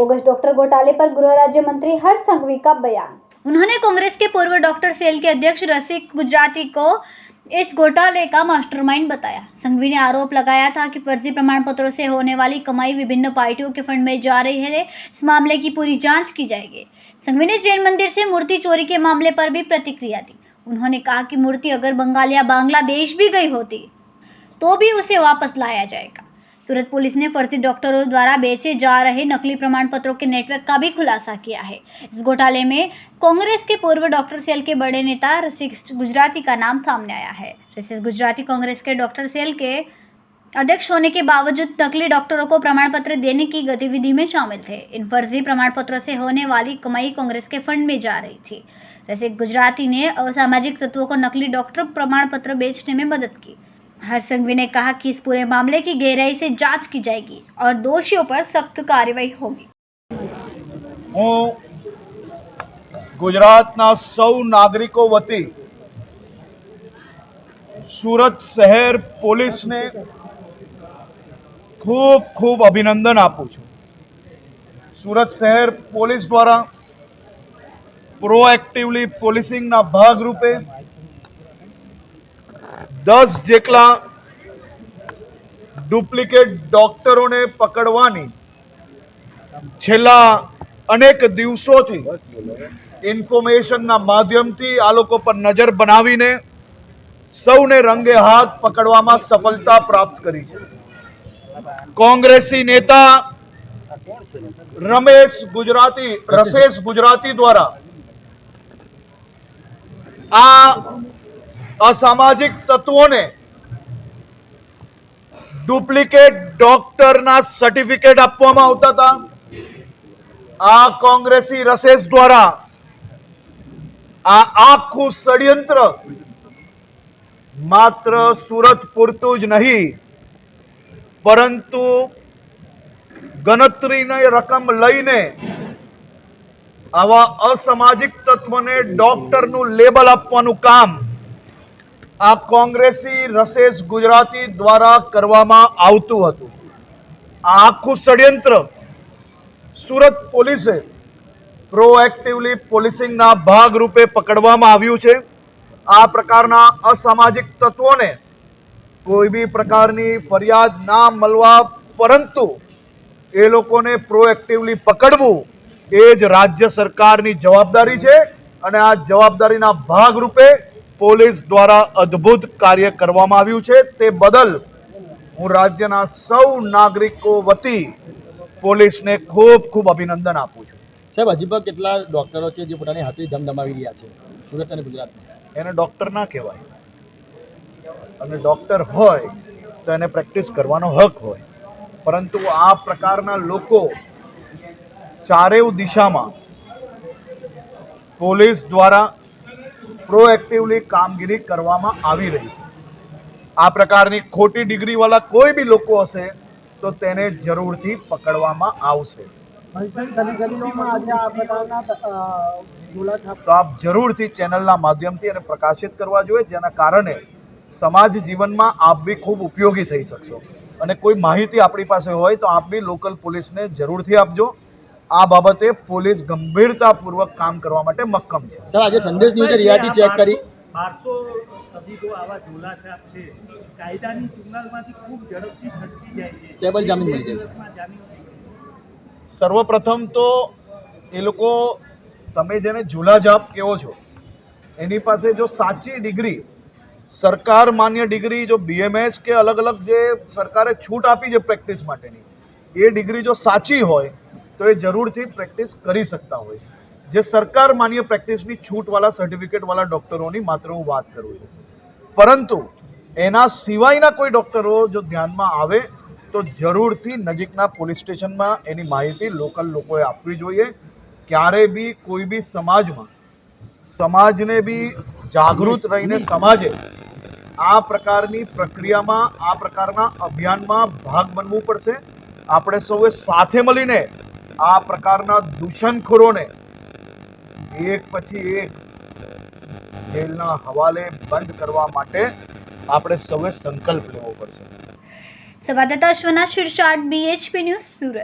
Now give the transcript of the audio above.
Bogus doctor घोटाले पर गृह राज्य मंत्री हर्ष संघवी का बयान। उन्होंने कांग्रेस के पूर्व डॉक्टर सेल के अध्यक्ष रसिक गुजराती को इस घोटाले का मास्टरमाइंड बताया। संघवी ने आरोप लगाया था कि फर्जी प्रमाण पत्रों से होने वाली कमाई विभिन्न पार्टियों के फंड में जा रही है। इस मामले की पूरी जांच की जाएगी। संघवी ने जैन मंदिर से मूर्ति चोरी के मामले पर भी प्रतिक्रिया दी। उन्होंने कहा कि मूर्ति अगर बंगाल या बांग्लादेश भी गई होती तो भी उसे वापस लाया जाएगा। सूरत पुलिस ने फर्जी डॉक्टरों द्वारा बेचे जा रहे नकली प्रमाण पत्रों के नेटवर्क का भी खुलासा किया है। इस घोटाले में कांग्रेस के पूर्व डॉक्टर सेल के बड़े नेता रसिक गुजराती का नाम सामने आया है। रसिक गुजराती कांग्रेस के डॉक्टर सेल के अध्यक्ष होने के बावजूद नकली डॉक्टरों को प्रमाण पत्र देने की गतिविधि में शामिल थे। इन फर्जी प्रमाण पत्रों से होने वाली कमाई कांग्रेस के फंड में जा रही थी। रसिक गुजराती ने असामाजिक तत्वों को नकली डॉक्टर प्रमाण पत्र बेचने में मदद की। हर्ष संघवी ने कहा कि इस पूरे मामले की गहराई से जांच की जाएगी और दोषियों पर सख्त कार्रवाई होगी। હું ગુજરાતના સૌ નાગરિકો વતી સુરત શહેર પોલીસને ખૂબ ખૂબ અભિનંદન આપું છું। સુરત શહેર પોલીસ દ્વારા પ્રોએક્ટિવલી પોલીસિંગના ભાગરૂપે 10 જેટલા ડુપ્લિકેટ ડોક્ટરોને પકડવાની છેલ્લા અનેક દિવસોથી ઇન્ફોર્મેશનના માધ્યમથી આ લોકો પર નજર બનાવીને સૌને રંગે હાથ પકડવામાં સફળતા પ્રાપ્ત કરી છે। કોંગ્રેસી નેતા રસેશ ગુજરાતી દ્વારા આ અસામાજિક તત્વોને ડુપ્લિકેટ ડોક્ટરના સર્ટિફિકેટ આપવામાં આવતા હતા। આ કોંગ્રેસી રસેશ દ્વારા આ આખું ષડયંત્ર માત્ર સુરત પૂરતું જ નહીં પરંતુ ગણતરીની રકમ લઈને આવા અસામાજિક તત્વોને ડોક્ટરનું લેબલ આપવાનું કામ આ કોંગ્રેસી રસેશ ગુજરાતી દ્વારા કરવામાં આવતું હતું। આ આખું ષડયંત્ર સુરત પોલીસે પ્રોએક્ટિવલી પોલીસિંગના ભાગરૂપે પકડવામાં આવ્યું છે। આ પ્રકારના અસામાજિક તત્વોને કોઈ બી પ્રકારની ફરિયાદ ના મળવા પરંતુ એ લોકોને પ્રોએક્ટિવલી પકડવું એ જ રાજ્ય સરકારની જવાબદારી છે અને આ જવાબદારીના ભાગરૂપે પોલીસ દ્વારા અદ્ભુત કાર્ય કરવામાં આવ્યું છે। તે બદલ હું રાજ્યના સૌ નાગરિકો વતી પોલીસને ખૂબ ખૂબ અભિનંદન આપું છું। સાહેબ, હજી પણ કેટલા ડોક્ટરો છે જે પોતાની હાથે ધમધમાવી રહ્યા છે સુરત અને ગુજરાતમાં? એને ડોક્ટર ના કહેવાય અને ડોક્ટર હોય તો એને પ્રેક્ટિસ કરવાનો હક હોય પરંતુ આ પ્રકારના લોકો ચારેય દિશામાં પોલીસ દ્વારા પ્રોએક્ટિવલી કામગીરી કરવામાં આવી રહી છે। આ પ્રકારની ખોટી ડિગ્રીવાળા કોઈ બી લોકો હશે તો તેને જરૂરથી પકડવામાં આવશે। તો આપ જરૂરથી ચેનલના માધ્યમથી એને પ્રકાશિત કરવા જોઈએ જેના કારણે સમાજ જીવનમાં આપ બી ખૂબ ઉપયોગી થઈ શકશો અને કોઈ માહિતી આપણી પાસે હોય તો આપ બી લોકલ પોલીસને જરૂરથી આપજો। આ બાબતે પોલીસ ગંભીરતાપૂર્વક કામ કરવા માટે મક્કમ છે। સર, આજે સંદેશ ન્યૂઝે રિયાલિટી ચેક કરી 1200 તબીબો આવા ઝોલાછાપ છે કાયદાની ચુંગાલમાંથી ખૂબ ઝડપથી છટકી જાય છે ટેબલ જામીન મળી જાય છે। સર્વપ્રથમ તો એ લોકો તમે જેને ઝોલાઝાપ કહો છો એની પાસે જો સાચી ડિગ્રી સરકાર માન્ય ડિગ્રી જો BMS કે અલગ અલગ જે સરકારે છૂટ આપી છે પ્રેક્ટિસ માટેની એ ડિગ્રી જો સાચી હોય તો એ જરૂરથી પ્રેક્ટિસ કરી શકતા હોય। જે સરકાર માન્ય પ્રેક્ટિસની છૂટવાળા સર્ટિફિકેટવાળા ડૉક્ટરોની માત્ર હું વાત કરું છું પરંતુ એના સિવાયના કોઈ ડૉક્ટરો જો ધ્યાનમાં આવે તો જરૂરથી નજીકના પોલીસ સ્ટેશનમાં એની માહિતી લોકલ લોકોએ આપવી જોઈએ। ક્યારે બી કોઈ બી સમાજને બી જાગૃત રહીને સમાજે આ પ્રકારની પ્રક્રિયામાં આ પ્રકારના અભિયાનમાં ભાગ બનવું પડશે। આપણે સૌએ સાથે મળીને આ પ્રકારના દૂષણખોરોને એક પછી એક જેલના હવાલે બંધ કરવા માટે આપણે સૌએ સંકલ્પ લેવો પડશે। સંવાદદાતા અશ્વના શિરસાટ, BHP ન્યૂઝ, સુરત।